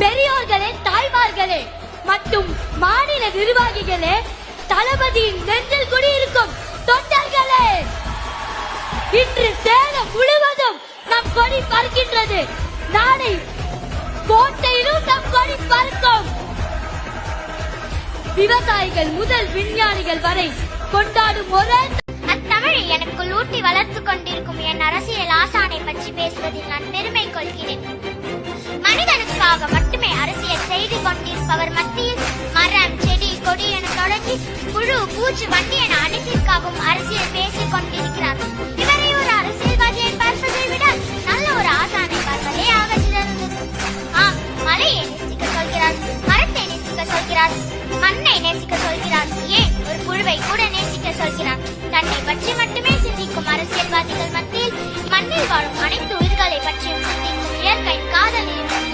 பெரியோர்களே, தாய்மார்களே மற்றும் மாநில நிர்வாகிகளே, தளபதியின் நெஞ்சில் குடியிருக்கும் தொண்டர்களே, இன்று சேலம் முழுவதும் நம் கொடி பறக்கின்றது. நாளை கோட்டையிலும் நம் கொடி பறக்கும். விவசாயிகள் முதல் விஞ்ஞானிகள் வரை கொண்டாடும் ஒரு அத்தமிழை எனக்குள் ஊட்டி வளர்த்து கொண்டிருக்கும் என் அரசியல் ஆசானை பற்றி பேசுவதில் நான் பெருமை கொள்கிறேன். மனிதனுக்காக மட்டுமே அரசியல் செய்து கொண்டிருப்பவர் மத்தியில் மரம், செடி, கொடி என தொடங்கி புழு, பூச்சி, வண்டி என அனைத்திற்காகவும் அரசியல் பேசிக் கொண்டிருக்கிறார். இவரை ஒரு அரசியல்வாதியை பார்ப்பதை விட நல்ல ஒரு ஆசானை பார்ப்பதே ஆக சிறந்தது. ஆம், மலையை நேசிக்க சொல்கிறார், மரத்தை நேசிக்க சொல்கிறார், மண்ணை நேசிக்க சொல்கிறார், ஏன் ஒரு புழுவை கூட நேசிக்க சொல்கிறார். தன்னை பற்றி மட்டுமே சிந்திக்கும் அரசியல்வாதிகள் மத்தியில் மண்ணில் வாழும் அனைத்து